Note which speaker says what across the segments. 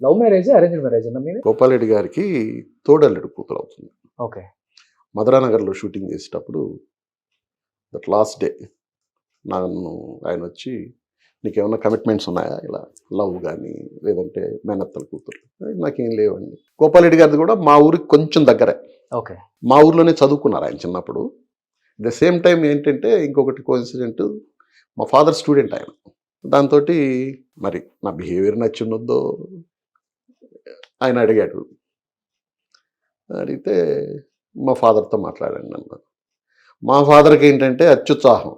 Speaker 1: Love marriage, arranged marriage అన్న మీది?
Speaker 2: గోపాలరెడ్డి గారికి తోడల్లుడు కూతురు అవుతుంది.
Speaker 1: ఓకే.
Speaker 2: మధురానగర్లో షూటింగ్ చేసేటప్పుడు దట్ లాస్ట్ డే నన్ను ఆయన వచ్చి, నీకేమన్నా కమిట్మెంట్స్ ఉన్నాయా ఇలా లవ్ కానీ లేదంటే మేనత్తల కూతురు? నాకేం లేవండి. గోపాలరెడ్డి గారిది కూడా మా ఊరికి కొంచెం దగ్గరే.
Speaker 1: ఓకే.
Speaker 2: మా ఊర్లోనే చదువుకున్నారు ఆయన చిన్నప్పుడు. ద సేమ్ టైం ఏంటంటే ఇంకొకటి కోఇన్సిడెంట్, మా ఫాదర్ స్టూడెంట్ ఆయన. దాంతో మరి నా బిహేవియర్ నచ్చి ఉన్నదో ఆయన అడిగాడు. అడిగితే మా ఫాదర్తో మాట్లాడాను నన్ను. మా ఫాదర్కి ఏంటంటే అత్యుత్సాహం.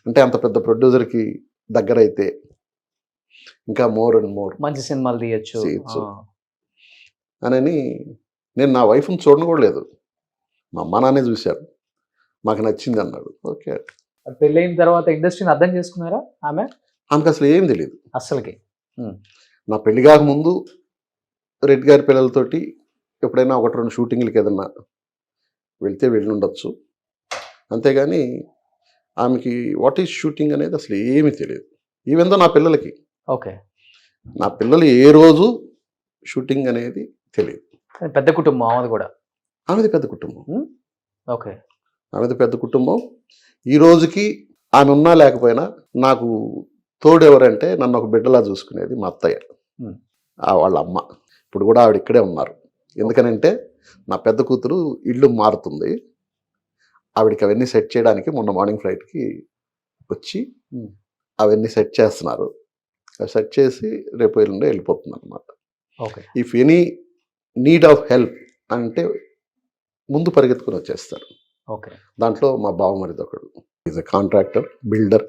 Speaker 2: అంటే అంత పెద్ద ప్రొడ్యూసర్కి దగ్గరైతే ఇంకా మోర్ అండ్ మోర్
Speaker 1: మంచి సినిమాలు తీయచ్చు
Speaker 2: అని. నేను నా వైఫ్ని చూడను కూడా లేదు, మా అమ్మ నాన్నే చూశారు, మాకు నచ్చింది అన్నాడు. ఓకే.
Speaker 1: పెళ్ళైన తర్వాత ఇండస్ట్రీని అర్థం చేసుకున్నారా ఆమె?
Speaker 2: ఆమెకు అసలు ఏం తెలియదు
Speaker 1: అస్సలకి.
Speaker 2: నా పెళ్లి కాకముందు రెడ్డి గారి పిల్లలతోటి ఎప్పుడైనా 1-2 షూటింగ్లకి ఏదన్నా వెళ్తే వెళ్ళి ఉండొచ్చు, అంతేగాని ఆమెకి వాట్ ఈజ్ షూటింగ్ అనేది అసలు ఏమీ తెలియదు. ఈవెందో నా పిల్లలకి,
Speaker 1: ఓకే,
Speaker 2: నా పిల్లలు ఏ రోజు షూటింగ్ అనేది తెలియదు.
Speaker 1: పెద్ద కుటుంబం ఆమెది కూడా.
Speaker 2: ఆమెది పెద్ద కుటుంబం.
Speaker 1: ఓకే.
Speaker 2: ఆమెది పెద్ద కుటుంబం. ఈ రోజుకి ఆమె ఉన్నా లేకపోయినా నాకు తోడు ఎవరంటే నన్ను ఒక బిడ్డలా చూసుకునేది మా అత్తయ్య, వాళ్ళ అమ్మ. ఇప్పుడు కూడా ఆవిడ ఇక్కడే ఉన్నారు. ఎందుకనంటే నా పెద్ద కూతురు ఇల్లు మారుతుంది, ఆవిడకి అవన్నీ సెట్ చేయడానికి మొన్న మార్నింగ్ ఫ్లైట్కి వచ్చి అవన్నీ సెట్ చేస్తున్నారు. సెట్ చేసి రేపు ఎల్లుండే వెళ్ళిపోతుంది అనమాట. If any need of help అంటే ముందు పరిగెత్తుకుని వచ్చేస్తారు. దాంట్లో మా బావమరిది ఒకడు, ఈజ్ ఎ కాంట్రాక్టర్, బిల్డర్,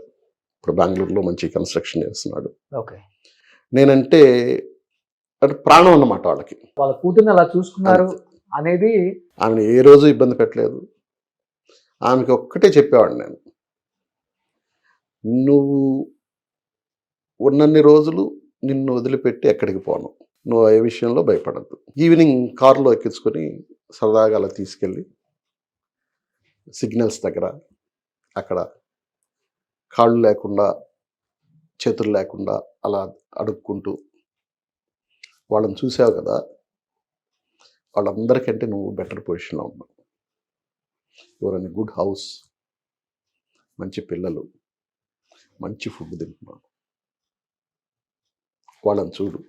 Speaker 2: ఇప్పుడు బెంగళూరులో మంచి కన్స్ట్రక్షన్ చేస్తున్నాడు. నేనంటే అంటే ప్రాణం అన్నమాట వాళ్ళకి.
Speaker 1: వాళ్ళ కూతుర్ని అలా చూసుకున్నారు అనేది.
Speaker 2: ఆమెను ఏ రోజు ఇబ్బంది పెట్టలేదు. ఆమెకి ఒక్కటే చెప్పేవాడు నేను, నువ్వు ఉన్నన్ని రోజులు నిన్ను వదిలిపెట్టి ఎక్కడికి పోను, నువ్వు ఏ విషయంలో భయపడద్దు. ఈవినింగ్ కారులో ఎక్కించుకొని సరదాగా అలా తీసుకెళ్ళి సిగ్నల్స్ దగ్గర అక్కడ కాళ్ళు లేకుండా చేతులు లేకుండా అలా అడుక్కుంటూ వాళ్ళని చూసావు కదా, వాళ్ళందరికంటే నువ్వు బెటర్ పొజిషన్లో ఉన్నావు. యువర్ ఇన్ గుడ్ హౌస్, మంచి పిల్లలు, మంచి ఫుడ్ తింటున్నావు, వాళ్ళని చూడు,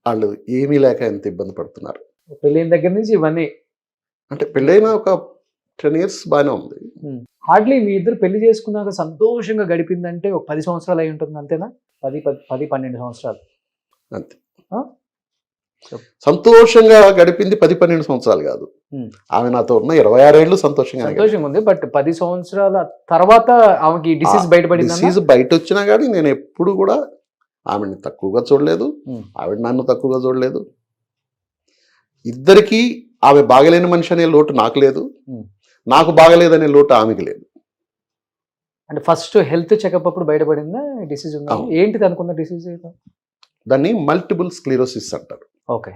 Speaker 2: వాళ్ళు ఏమీ లేక ఎంత ఇబ్బంది పడుతున్నారు.
Speaker 1: పెళ్ళైన దగ్గర నుంచి ఇవన్నీ
Speaker 2: అంటే పెళ్ళైన ఒక 10 years బాగానే ఉంది.
Speaker 1: హార్డ్లీ మీ ఇద్దరు పెళ్లి చేసుకున్నాక సంతోషంగా గడిపిందంటే ఒక 10 సంవత్సరాలు అయి ఉంటుంది అంతేనా? 10-12 సంవత్సరాలు
Speaker 2: అంతే. సంతోషంగా గడిపింది 10-12 సంవత్సరాలు కాదు, ఆమె నాతో ఉన్న 26 ఏళ్ళు సంతోషంగా
Speaker 1: ఉంది. బట్ 10 సంవత్సరాల తర్వాత ఆమెకి డిసీజ్ బయటపడింది.
Speaker 2: డిసీజ్ బయట వచ్చినా కానీ నేను ఎప్పుడు కూడా ఆమెని తక్కువగా చూడలేదు, ఆవిడ నన్ను తక్కువగా చూడలేదు. ఇద్దరికీ ఆమె బాగలేని మనిషి అనే లోటు నాకు లేదు, నాకు బాగలేదనే లోటు ఆమెకి లేదు.
Speaker 1: అంటే ఫస్ట్ హెల్త్ చెకప్ అప్పుడు బయటపడిందా డిసీజ్ ఉందా? ఏంటిది అనుకున్న డిసీజ్?
Speaker 2: దాన్ని మల్టిపుల్ స్క్లిరోసిస్ అంటారు.
Speaker 1: ఓకే.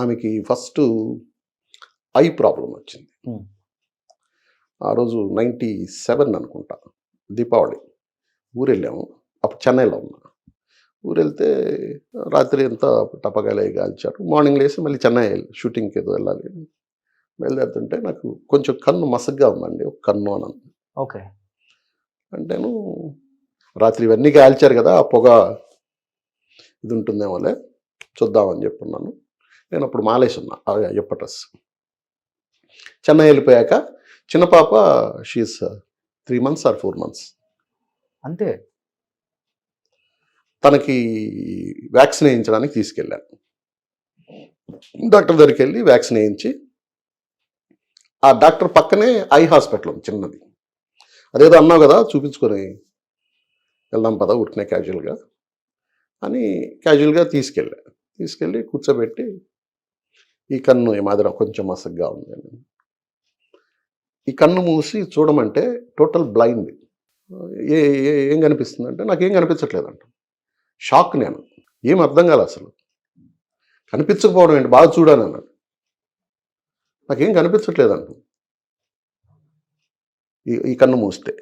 Speaker 2: ఆమెకి ఫస్ట్ ఐ ప్రాబ్లం వచ్చింది. ఆ రోజు 97 అనుకుంటా, దీపావళి ఊరెళ్ళాము. అప్పుడు చెన్నైలో ఉన్నా. ఊరెళ్తే రాత్రి అంతా టపకాయలు కాల్చారు. మార్నింగ్ లేసి మళ్ళీ చెన్నై షూటింగ్కి ఏదో వెళ్ళాలి. బయలుదేరుతుంటే నాకు కొంచెం కన్ను మసగ్గా ఉందండి, ఒక కన్ను అని.
Speaker 1: ఓకే.
Speaker 2: అంటేను రాత్రి ఇవన్నీ కాల్చారు కదా, ఆ పొగ ఇది ఉంటుందేమోలే చూద్దామని చెప్పున్నాను. నేను అప్పుడు మాలేసి ఉన్నా అయ్యప్ప డ్రెస్. చెన్నై వెళ్ళిపోయాక చిన్న పాప షీఈస్ 3 months or 4 months
Speaker 1: అంతే.
Speaker 2: తనకి వ్యాక్సిన్ వేయించడానికి తీసుకెళ్ళాను. డాక్టర్ దగ్గరికి వెళ్ళి వ్యాక్సిన్ వేయించి, ఆ డాక్టర్ పక్కనే ఐ హాస్పిటల్ ఉంది చిన్నది. అదేదో అన్నావు కదా చూపించుకొని వెళ్దాం పదా ఊరికనే క్యాజువల్గా అని క్యాజువల్గా తీసుకెళ్ళి కూర్చోబెట్టి, ఈ కన్ను ఈ మాదిరి కొంచెం మసగ్గా ఉంది, ఈ కన్ను మూసి చూడమంటే టోటల్ బ్లైండ్. ఏం కనిపిస్తుంది అంటే నాకేం కనిపించట్లేదంట. షాక్. నేను ఏం అర్థం కాలే అసలు. కనిపించకపోవడం ఏంటి, బాగా చూడాను అన్నాడు. నాకేం కనిపించట్లేదంట ఈ కన్ను మూస్తే.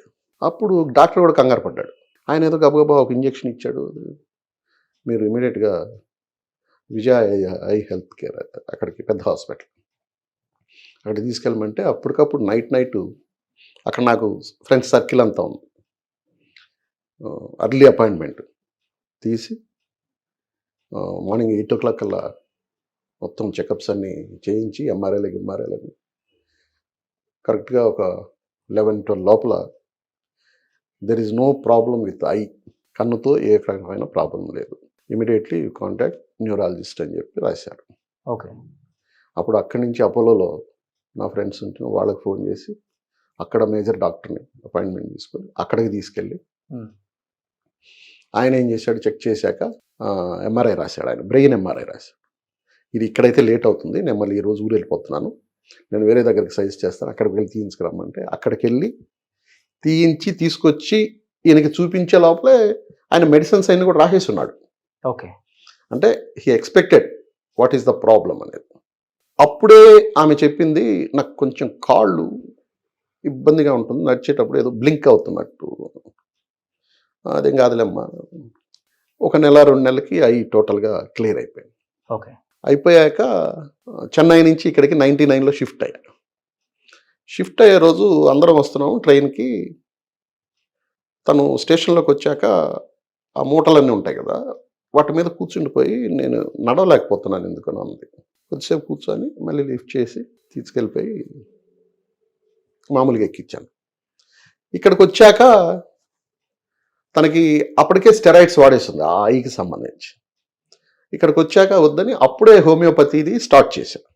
Speaker 2: అప్పుడు డాక్టర్ కూడా కంగారు పడ్డాడు. ఆయన ఏదో గబగబా ఒక ఇంజెక్షన్ ఇచ్చాడు. మీరు ఇమీడియట్గా విజయ ఐ హెల్త్ కేర్ అక్కడికి పెద్ద హాస్పిటల్ అక్కడికి తీసుకెళ్ళమంటే అప్పటికప్పుడు నైట్ అక్కడ నాకు ఫ్రెండ్స్ సర్కిల్ అంతా ఉంది. అర్లీ అపాయింట్మెంట్ తీసి మార్నింగ్ 8 o'clock కల్లా మొత్తం చెకప్స్ అన్నీ చేయించి ఎంఆర్ఐలకి కరెక్ట్గా ఒక 11-12 లోపల there is no problem with eye, కన్నుతో ఏ రకమైన ప్రాబ్లం లేదు, ఇమీడియట్లీ కాంటాక్ట్ న్యూరాలజిస్ట్ అని చెప్పి రాశారు.
Speaker 1: ఓకే.
Speaker 2: అప్పుడు అక్కడి నుంచి అపోలోలో నా ఫ్రెండ్స్ ఉంటే వాళ్ళకి ఫోన్ చేసి అక్కడ మేజర్ డాక్టర్ని అపాయింట్మెంట్ తీసుకొని అక్కడికి తీసుకెళ్ళి ఆయన ఏం చేశాడు, చెక్ చేశాక ఎంఆర్ఐ రాశాడు. ఆయన బ్రెయిన్ ఎంఆర్ఐ రాశాడు. ఇది ఇక్కడైతే లేట్ అవుతుంది, నేను మళ్ళీ ఈరోజు ఊరు వెళ్ళిపోతున్నాను, నేను వేరే దగ్గరికి సజెస్ట్ చేస్తాను, అక్కడికి వెళ్ళి తీయించుకురమ్మంటే అక్కడికి వెళ్ళి తీయించి తీసుకొచ్చి ఈయనకి చూపించే లోపలే ఆయన మెడిసిన్స్ అన్ని కూడా రాసేసి ఉన్నాడు.
Speaker 1: ఓకే.
Speaker 2: అంటే he expected what is the problem అనేది. అప్పుడే ఆమె చెప్పింది, నాకు కొంచెం కాళ్ళు ఇబ్బందిగా ఉంటుంది, నడిచేటప్పుడు ఏదో బ్లింక్ అవుతున్నట్టు. అదేం కాదులేమ్మా, 1 నెల 2 నెలలకి అవి టోటల్గా క్లియర్ అయిపోయింది.
Speaker 1: ఓకే.
Speaker 2: అయిపోయాక చెన్నై నుంచి ఇక్కడికి 99లో షిఫ్ట్ అయ్యా. షిఫ్ట్ అయ్యే రోజు అందరం వస్తున్నాము ట్రైన్కి. తను స్టేషన్లోకి వచ్చాక ఆ మూటలన్నీ ఉంటాయి కదా, వాటి మీద కూర్చుండిపోయి నేను నడవలేకపోతున్నాను ఎందుకనో అంది. కొద్దిసేపు కూర్చొని మళ్ళీ లిఫ్ట్ చేసి తీసుకెళ్ళిపోయి మామూలుగా ఎక్కించాను. ఇక్కడికి వచ్చాక తనకి అప్పటికే స్టెరాయిడ్స్ వాడేస్తుంది ఆ ఐకి సంబంధించి. ఇక్కడికి వచ్చాక వద్దని అప్పుడే హోమియోపతిది స్టార్ట్ చేశాను.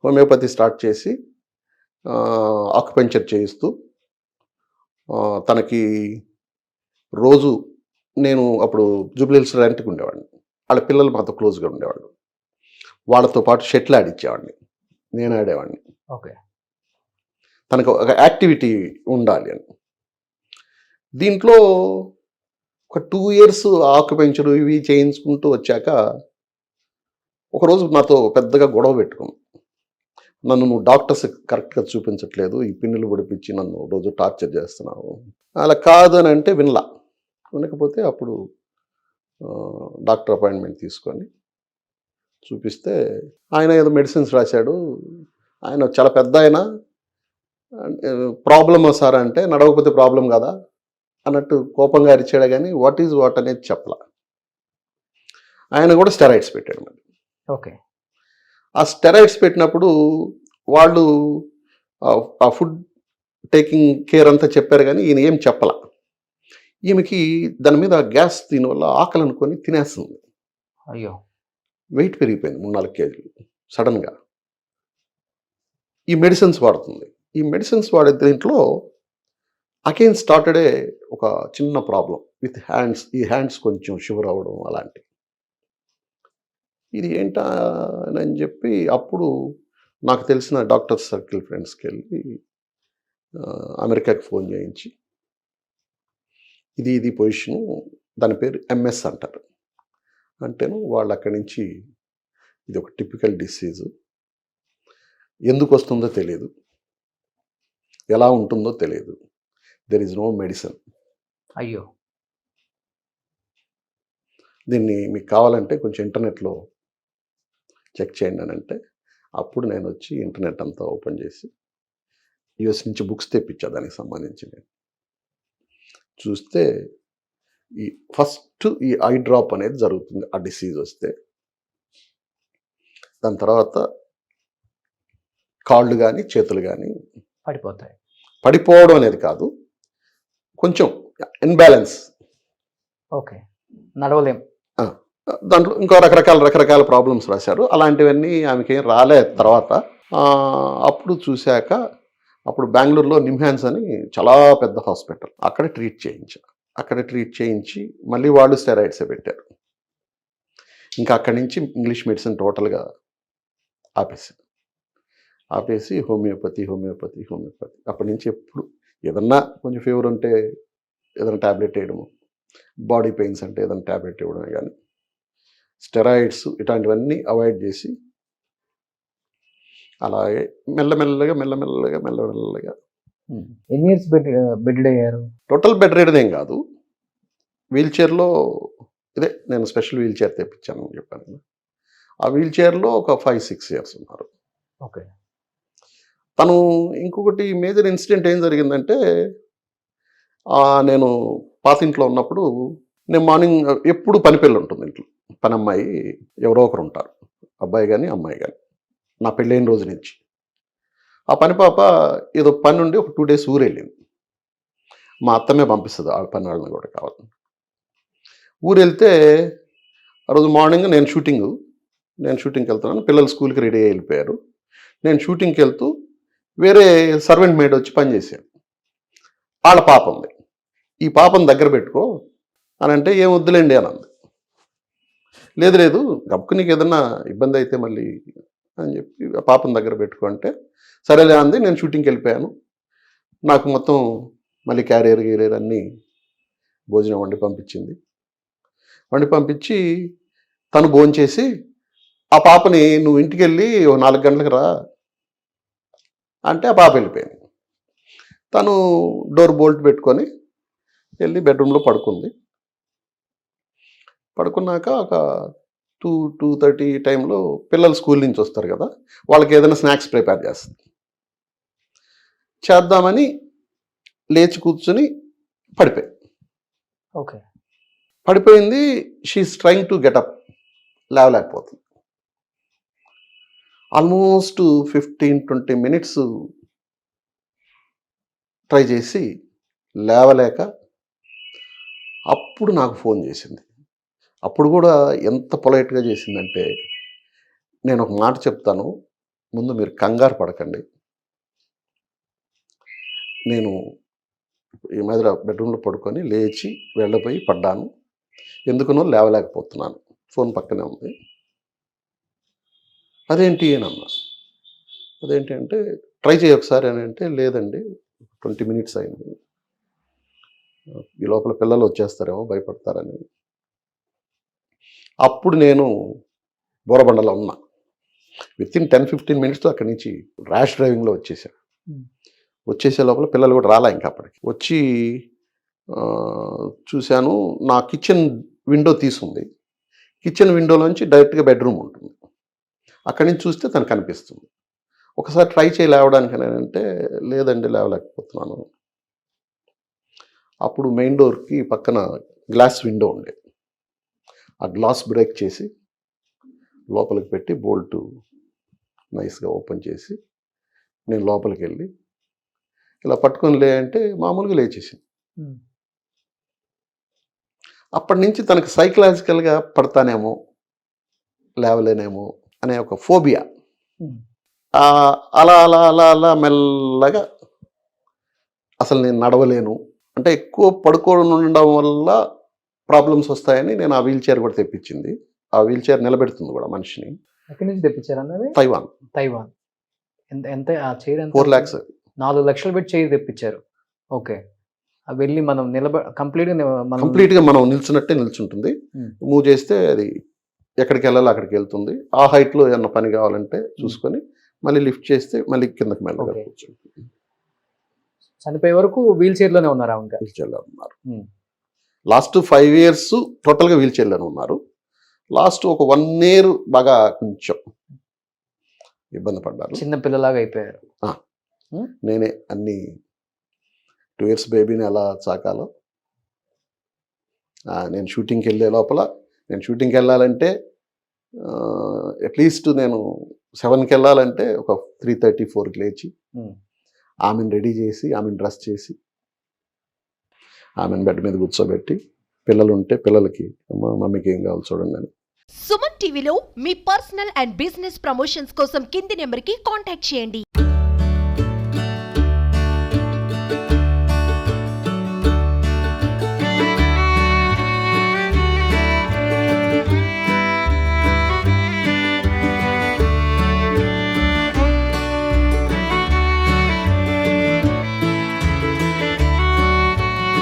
Speaker 2: హోమియోపతి స్టార్ట్ చేసి ఆక్యుపెంచర్ చేయిస్తూ తనకి రోజు, నేను అప్పుడు జూబ్లీహిల్స్ రెంట్కి ఉండేవాడిని, వాళ్ళ పిల్లలు మాతో క్లోజ్గా ఉండేవాళ్ళు, వాళ్ళతో పాటు షటిల్ ఆడిచ్చేవాడిని, నేను ఆడేవాడిని.
Speaker 1: ఓకే.
Speaker 2: తనకు ఒక యాక్టివిటీ ఉండాలి అని. దీంట్లో ఒక 2 years ఆక్యుపెంచరు ఇవి చేయించుకుంటూ వచ్చాక ఒకరోజు నాతో పెద్దగా గొడవ పెట్టుకున్నాను. నన్ను నువ్వు డాక్టర్స్ కరెక్ట్గా చూపించట్లేదు, ఈ పిన్నులు పొడిపించి నన్ను రోజు టార్చర్ చేస్తున్నావు. అలా కాదని అంటే వినకపోతే అప్పుడు డాక్టర్ అపాయింట్మెంట్ తీసుకొని చూపిస్తే ఆయన ఏదో మెడిసిన్స్ రాశాడు. ఆయన చాలా పెద్ద ఆయన, ప్రాబ్లమా సార్ అంటే నడవకపోతే ప్రాబ్లం కదా అన్నట్టు కోపంగా అరిచాడు, కానీ వాట్ ఈజ్ వాట్ అనేది చెప్పలా. ఆయన కూడా స్టెరాయిడ్స్ పెట్టాడు మరి.
Speaker 1: ఓకే.
Speaker 2: ఆ స్టెరాయిడ్స్ పెట్టినప్పుడు వాళ్ళు ఆ ఫుడ్ టేకింగ్ కేర్ అంతా చెప్పారు, కానీ ఈయన ఏం చెప్పలా. ఈమెకి దాని మీద గ్యాస్ దీనివల్ల ఆకలి అనుకొని తినేస్తుంది.
Speaker 1: అయ్యో.
Speaker 2: వెయిట్ పెరిగిపోయింది 3-4 kg సడన్గా. ఈ మెడిసిన్స్ వాడుతుంది. ఈ మెడిసిన్స్ వాడే దీంట్లో అగైన్ స్టార్టెడే ఒక చిన్న ప్రాబ్లం విత్ హ్యాండ్స్. ఈ హ్యాండ్స్ కొంచెం షివర్ అవ్వడం అలాంటి. ఇది ఏంటా అని చెప్పి అప్పుడు నాకు తెలిసిన డాక్టర్ సర్కిల్ ఫ్రెండ్స్కి వెళ్ళి అమెరికాకి ఫోన్ చేయించి ఇది పొజిషను, దాని పేరు ఎంఎస్ అంటారు. అంటేను వాళ్ళు అక్కడి నుంచి ఇది ఒక టిపికల్ డిసీజు, ఎందుకు వస్తుందో తెలియదు, ఎలా ఉంటుందో తెలియదు, దెర్ ఈజ్ నో మెడిసిన్.
Speaker 1: అయ్యో.
Speaker 2: దీన్ని మీకు కావాలంటే కొంచెం ఇంటర్నెట్లో చెక్ చేయండి అని అంటే అప్పుడు నేను వచ్చి ఇంటర్నెట్ అంతా ఓపెన్ చేసి యూఎస్ నుంచి బుక్స్ తెప్పించా దానికి సంబంధించి. నేను చూస్తే ఈ ఫస్ట్ ఈ ఐ డ్రాప్ అనేది జరుగుతుంది ఆ డిసీజ్ వస్తే. దాని తర్వాత కాళ్ళు కానీ చేతులు కానీ
Speaker 1: పడిపోతాయి.
Speaker 2: పడిపోవడం అనేది కాదు, కొంచెం ఇన్బ్యాలెన్స్.
Speaker 1: ఓకే. నడవలేం.
Speaker 2: దాంట్లో ఇంకో రకరకాల ప్రాబ్లమ్స్ రాశారు. అలాంటివన్నీ ఆమెకి ఏం రాలే. తర్వాత అప్పుడు చూశాక అప్పుడు బెంగళూరులో నిమ్హాన్స్ అని చాలా పెద్ద హాస్పిటల్, అక్కడ ట్రీట్ చేయించి మళ్ళీ వాళ్ళు స్టెరాయిడ్సే పెట్టారు. ఇంకా అక్కడి నుంచి ఇంగ్లీష్ మెడిసిన్ టోటల్గా ఆపేసి హోమియోపతి. అప్పటి నుంచి ఎప్పుడు ఏదన్నా కొంచెం ఫీవర్ ఉంటే ఏదైనా ట్యాబ్లెట్ వేయడము, బాడీ పెయిన్స్ అంటే ఏదైనా ట్యాబ్లెట్ ఇవ్వడమే, కానీ స్టెరాయిడ్స్ ఇట్లాంటివన్నీ అవాయిడ్ చేసి అలాగే మెల్లమెల్లగా
Speaker 1: ఎన్ని ఇయర్స్ బెడ్ అయ్యారు?
Speaker 2: టోటల్ బెడ్ రెడీ ఏం కాదు, వీల్ చైర్లో ఇదే నేను స్పెషల్ వీల్ చైర్ తెప్పించాను అని చెప్పాను కదా. ఆ వీల్ చైర్లో ఒక 5-6 ఇయర్స్ ఉన్నారు.
Speaker 1: ఓకే.
Speaker 2: తను ఇంకొకటి మేజర్ ఇన్సిడెంట్ ఏం జరిగిందంటే, నేను పాతింట్లో ఉన్నప్పుడు నేను మార్నింగ్ ఎప్పుడు పని పిల్ల ఉంటుంది ఇంట్లో. పని అమ్మాయి ఎవరో ఒకరు ఉంటారు, అబ్బాయి కానీ అమ్మాయి కానీ, నా పెళ్ళైన రోజు నుంచి. ఆ పని పాప ఏదో పని నుండి ఒక 2 days ఊరెళ్ళింది. మా అత్తమే పంపిస్తుంది ఆ పని వాళ్ళని కూడా కావాలి. ఊరెళ్తే ఆ రోజు మార్నింగ్ నేను షూటింగ్కి వెళ్తున్నాను, పిల్లలు స్కూల్కి రెడీ అయ్యి వెళ్ళిపోయారు. నేను షూటింగ్కి వెళ్తూ వేరే సర్వెంట్ మేడ్ వచ్చి పని చేశాను. వాళ్ళ పాప ఉంది, ఈ పాపను దగ్గర పెట్టుకో అని అంటే ఏం వద్దులేండి అని అంది. లేదు గప్పు నీకు ఏదన్నా ఇబ్బంది అయితే మళ్ళీ అని చెప్పి ఆ పాపను దగ్గర పెట్టుకో అంటే సరేలే అంది. నేను షూటింగ్కి వెళ్ళిపోయాను. నాకు మొత్తం మళ్ళీ క్యారియర్ అన్నీ భోజనం వండి పంపించి తను భోంచేసి ఆ పాపని నువ్వు ఇంటికి వెళ్ళి 4 గంటలకు రా అంటే ఆ పాప వెళ్ళిపోయింది. తను డోర్ బోల్ట్ పెట్టుకొని వెళ్ళి బెడ్రూమ్లో పడుకున్నాక ఒక 2-2:30 టైంలో పిల్లలు స్కూల్ నుంచి వస్తారు కదా, వాళ్ళకి ఏదైనా స్నాక్స్ ప్రిపేర్ చేద్దామని లేచి కూర్చుని
Speaker 1: ఓకే.
Speaker 2: పడిపోయింది. షీఈస్ ట్రైంగ్ టు గెటప్, లేవలేకపోతుంది. ఆల్మోస్ట్ 15-20 minutes ట్రై చేసి లేవలేక అప్పుడు నాకు ఫోన్ చేసింది. అప్పుడు కూడా ఎంత పొలైట్గా చేసిందంటే, నేను ఒక మాట చెప్తాను, ముందు మీరు కంగారు పడకండి, నేను ఈ మధ్య బెడ్రూమ్లో పడుకొని లేచి వెళ్ళబోయి పడ్డాను, ఎందుకునో లేవలేకపోతున్నాను, ఫోన్ పక్కనే ఉంది. అదేంటి అన్నా. అదేంటి అంటే ట్రై చేయి ఒకసారి అని అంటే, లేదండి 20 minutes అయింది, ఈ లోపల పిల్లలు వచ్చేస్తారేమో భయపడతారని. అప్పుడు నేను బోరబండలో ఉన్నా. వితిన్ 10-15 minutes అక్కడి నుంచి ర్యాష్ డ్రైవింగ్లో వచ్చేసే లోపల పిల్లలు కూడా రాలా ఇంకా అప్పటికి. వచ్చి చూశాను, నా కిచెన్ విండో తీసుంది. కిచెన్ విండోలోంచి డైరెక్ట్గా బెడ్రూమ్ ఉంటుంది. అక్కడి నుంచి చూస్తే తను కనిపిస్తుంది. ఒకసారి ట్రై చేయి లేవడానికి అంటే, లేదండి లేవలేకపోతున్నాను. అప్పుడు మెయిన్ డోర్కి పక్కన గ్లాస్ విండో ఉండేది. ఆ గ్లాస్ బ్రేక్ చేసి లోపలికి పెట్టి బోల్ట్ నైస్గా ఓపెన్ చేసి నేను లోపలికి వెళ్ళి ఇలా పట్టుకొని లే అంటే మామూలుగా లేచేసింది. అప్పటి నుంచి తనకు సైకలాజికల్గా పడతానేమో, లేవలేనేమో అనే ఒక ఫోబియా. అలా అలా అలా అలా మెల్లగా అసలు నేను నడవలేను అంటే, ఎక్కువ పడుకోవడం ఉండడం వల్ల ప్రాబ్లమ్స్ వస్తాయని నేను ఆ వీల్ చైర్ కూడా తెప్పించింది. ఆ వీల్ చైర్ నిలబెడుతుంది కూడా మనిషిని.
Speaker 1: ఎక్కడి నుంచి తెప్పించారన్నది?
Speaker 2: తైవాన్.
Speaker 1: ఎంత ఆ చైర్?
Speaker 2: 4 lakhs.
Speaker 1: 4 లక్షలు పెట్టి చైర్ తెప్పించారు. ఓకే. వెళ్ళి మనం
Speaker 2: కంప్లీట్గా మనం నిల్చున్నట్టే నిల్చుంటుంది. మూవ్ చేస్తే అది ఎక్కడికి వెళ్ళాలో అక్కడికి వెళ్తుంది. ఆ హైట్లో ఏమన్నా పని కావాలంటే చూసుకొని మళ్ళీ లిఫ్ట్ చేస్తే మళ్ళీ కిందకి మెల్లగా కూర్చుంటుంది.
Speaker 1: చనిపోయే వరకు వీల్ చైర్లోనే ఉన్నారా? ఇంకా
Speaker 2: వీల్ చైర్లో ఉన్నారు. లాస్ట్ 5 years టోటల్గా వీల్ చైర్లోనే ఉన్నారు. లాస్ట్ ఒక 1 year బాగా కొంచెం ఇబ్బంది పడ్డారు.
Speaker 1: చిన్న పిల్లలాగా అయిపోయారు.
Speaker 2: నేనే అన్ని 2 years బేబీని ఎలా చాకాలో, నేను షూటింగ్కి వెళ్ళే లోపల, నేను షూటింగ్కి వెళ్ళాలంటే అట్లీస్ట్ నేను 7కి వెళ్ళాలంటే ఒక 3:30-4కి లేచి ఆమెను రెడీ చేసి, ఆమెను డ్రెస్ చేసి, ఆమెను బెడ్ మీద కూర్చోబెట్టి, పిల్లలు ఉంటే పిల్లలకి మమ్మీకి ఏం కావాలి చూడండి అని.
Speaker 3: సుమన్ టీవీలో మీ పర్సనల్ అండ్ బిజినెస్ ప్రమోషన్స్ కోసం కింది నెంబర్కి కాంటాక్ట్ చేయండి.